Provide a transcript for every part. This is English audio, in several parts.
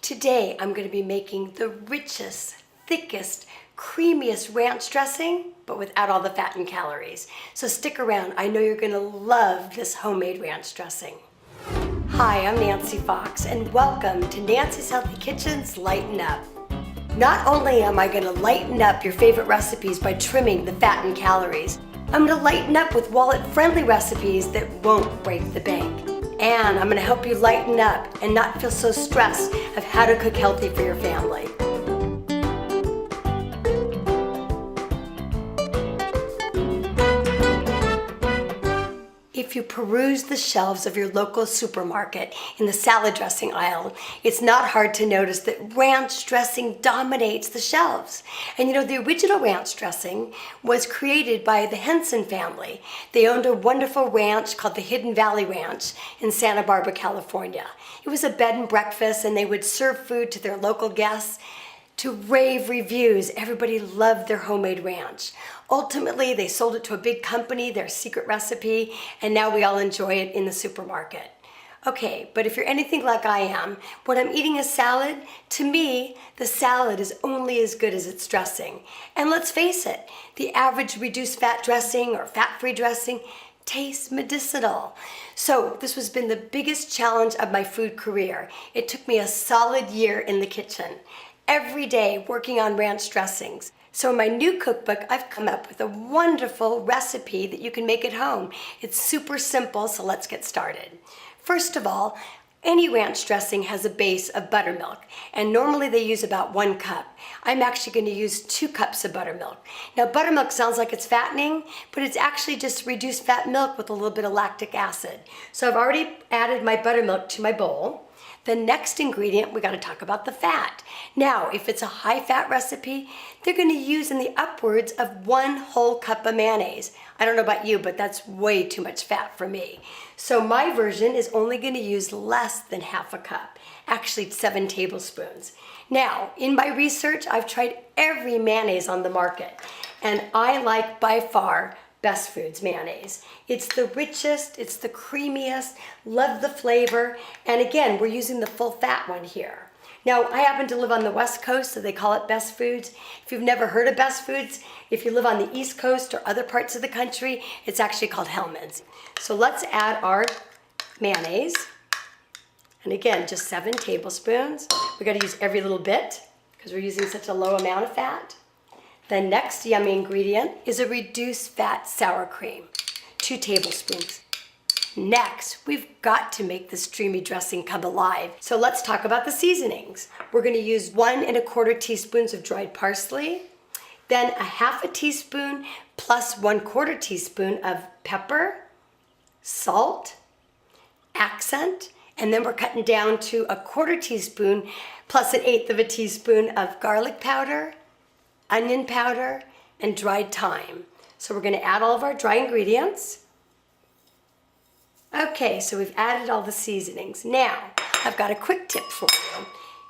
Today I'm going to be making the richest, thickest, creamiest ranch dressing, but without all the fat and calories. So stick around, I know you're going to love this homemade ranch dressing. Hi, I'm Nancy Fox and welcome to Nancy's Healthy Kitchen's Lighten Up. Not only am I going to lighten up your favorite recipes by trimming the fat and calories, I'm going to lighten up with wallet-friendly recipes that won't break the bank. And I'm going to help you lighten up and not feel so stressed of how to cook healthy for your family. If you peruse the shelves of your local supermarket in the salad dressing aisle, it's not hard to notice that ranch dressing dominates the shelves. And you know, the original ranch dressing was created by the Henson family. They owned a wonderful ranch called the Hidden Valley Ranch in Santa Barbara, California. It was a bed and breakfast, and they would serve food to their local guests to rave reviews. Everybody loved their homemade ranch. Ultimately, they sold it to a big company, their secret recipe, and now we all enjoy it in the supermarket. Okay, but if you're anything like I am, when I'm eating a salad, to me, the salad is only as good as its dressing. And let's face it, the average reduced fat dressing or fat-free dressing tastes medicinal. So this has been the biggest challenge of my food career. It took me a solid year in the kitchen, every day working on ranch dressings. So in my new cookbook, I've come up with a wonderful recipe that you can make at home. It's super simple, so let's get started. First of all, any ranch dressing has a base of buttermilk, and normally they use about 1 cup. I'm actually going to use 2 cups of buttermilk. Now, buttermilk sounds like it's fattening, but it's actually just reduced fat milk with a little bit of lactic acid. So I've already added my buttermilk to my bowl. The next ingredient, we got to talk about the fat. Now, if it's a high-fat recipe, they're going to use in the upwards of 1 whole cup of mayonnaise. I don't know about you, but that's way too much fat for me. So my version is only going to use less than half a cup, actually 7 tablespoons. Now, in my research, I've tried every mayonnaise on the market, and I like by far Best Foods mayonnaise. It's the richest, it's the creamiest, love the flavor, and again, we're using the full fat one here. Now, I happen to live on the West Coast, so they call it Best Foods. If you've never heard of Best Foods, if you live on the East Coast or other parts of the country, it's actually called Hellmann's. So let's add our mayonnaise. And again, just 7 tablespoons. We gotta use every little bit because we're using such a low amount of fat. The next yummy ingredient is a reduced fat sour cream, 2 tablespoons. Next, we've got to make this dreamy dressing come alive. So let's talk about the seasonings. We're going to use 1 1/4 teaspoons of dried parsley, then a 1/2 teaspoon plus 1/4 teaspoon of pepper, salt, accent, and then we're cutting down to a 1/4 teaspoon plus 1/8 teaspoon of garlic powder, onion powder, and dried thyme. So we're going to add all of our dry ingredients. Okay, so we've added all the seasonings. Now, I've got a quick tip for you.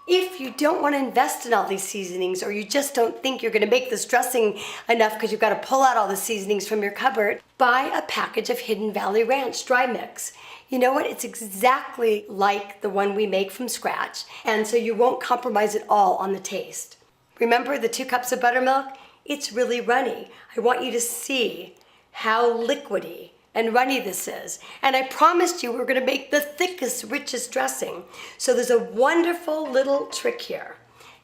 If you don't want to invest in all these seasonings, or you just don't think you're going to make this dressing enough because you've got to pull out all the seasonings from your cupboard, buy a package of Hidden Valley Ranch dry mix. You know what? It's exactly like the one we make from scratch, and so you won't compromise at all on the taste. Remember the 2 cups of buttermilk? It's really runny. I want you to see how liquidy and runny this is. And I promised you we're going to make the thickest, richest dressing. So there's a wonderful little trick here,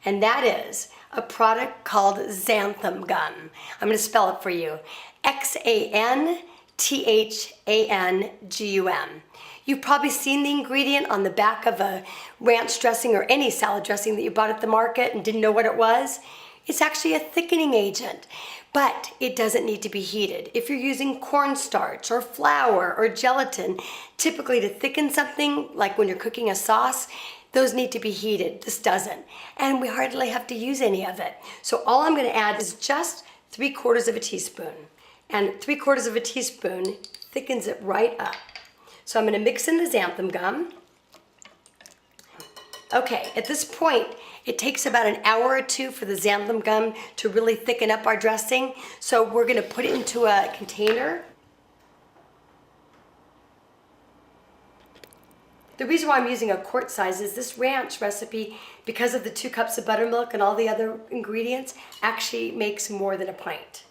and that is a product called xanthan gum. I'm going to spell it for you. Xanthan-gum. You've probably seen the ingredient on the back of a ranch dressing or any salad dressing that you bought at the market and didn't know what it was. It's actually a thickening agent, but it doesn't need to be heated. If you're using cornstarch or flour or gelatin, typically to thicken something, like when you're cooking a sauce, those need to be heated. This doesn't. And we hardly have to use any of it. So all I'm going to add is just 3/4 teaspoon. And 3/4 teaspoon thickens it right up. So I'm going to mix in the xanthan gum. Okay, at this point, it takes about an hour or 2 for the xanthan gum to really thicken up our dressing. So we're going to put it into a container. The reason why I'm using a quart size is this ranch recipe, because of the 2 cups of buttermilk and all the other ingredients, actually makes more than a pint.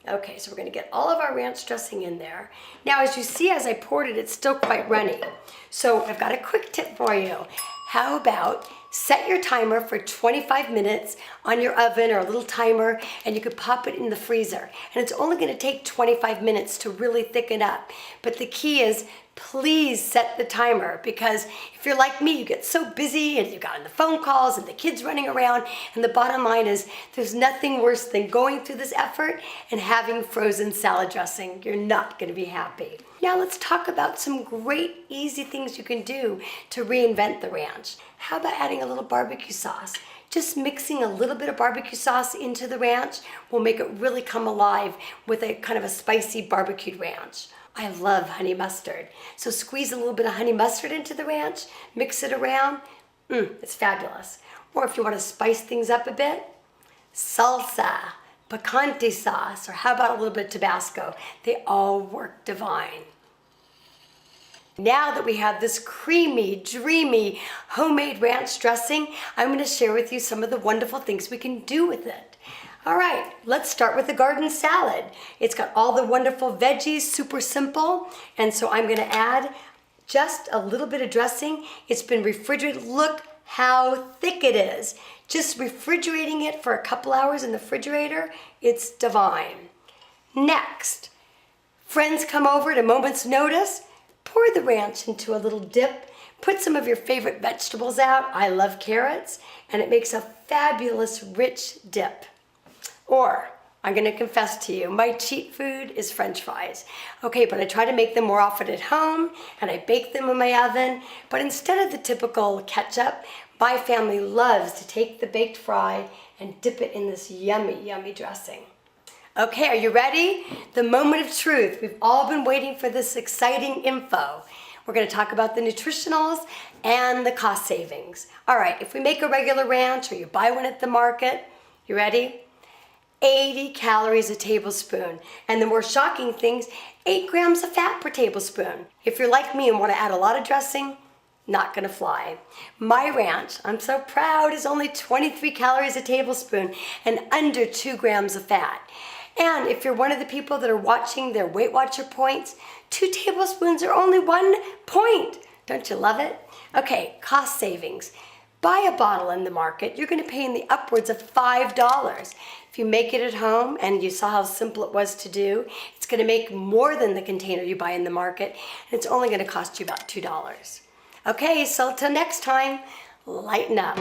Okay, so we're gonna get all of our ranch dressing in there. Now, as you see, as I poured it, it's still quite runny. So I've got a quick tip for you. How about set your timer for 25 minutes on your oven or a little timer, and you could pop it in the freezer. And it's only gonna take 25 minutes to really thicken up. But the key is, please set the timer, because if you're like me, you get so busy and you've got the phone calls and the kids running around, and the bottom line is there's nothing worse than going through this effort and having frozen salad dressing. You're not gonna be happy. Now let's talk about some great easy things you can do to reinvent the ranch. How about adding a little barbecue sauce? Just mixing a little bit of barbecue sauce into the ranch will make it really come alive with a kind of a spicy barbecued ranch. I love honey mustard. So squeeze a little bit of honey mustard into the ranch, mix it around, it's fabulous. Or if you want to spice things up a bit, salsa, picante sauce, or how about a little bit of Tabasco? They all work divine. Now that we have this creamy, dreamy, homemade ranch dressing, I'm going to share with you some of the wonderful things we can do with it. All right, let's start with the garden salad. It's got all the wonderful veggies, super simple. And so I'm gonna add just a little bit of dressing. It's been refrigerated. Look how thick it is. Just refrigerating it for a couple hours in the refrigerator, it's divine. Next, friends come over at a moment's notice, pour the ranch into a little dip, put some of your favorite vegetables out. I love carrots, and it makes a fabulous rich dip. Or, I'm gonna confess to you, my cheat food is French fries. Okay, but I try to make them more often at home, and I bake them in my oven, but instead of the typical ketchup, my family loves to take the baked fry and dip it in this yummy, yummy dressing. Okay, are you ready? The moment of truth. We've all been waiting for this exciting info. We're gonna talk about the nutritionals and the cost savings. All right, if we make a regular ranch or you buy one at the market, you ready? 80 calories a tablespoon. And the more shocking things, 8 grams of fat per tablespoon. If you're like me and want to add a lot of dressing, not gonna fly. My ranch, I'm so proud, is only 23 calories a tablespoon and under 2 grams of fat. And if you're one of the people that are watching their Weight Watcher points, 2 tablespoons are only 1 point. Don't you love it? Okay, cost savings. Buy a bottle in the market, you're gonna pay in the upwards of $5. If you make it at home, and you saw how simple it was to do, it's gonna make more than the container you buy in the market, and it's only gonna cost you about $2. Okay, so till next time, lighten up.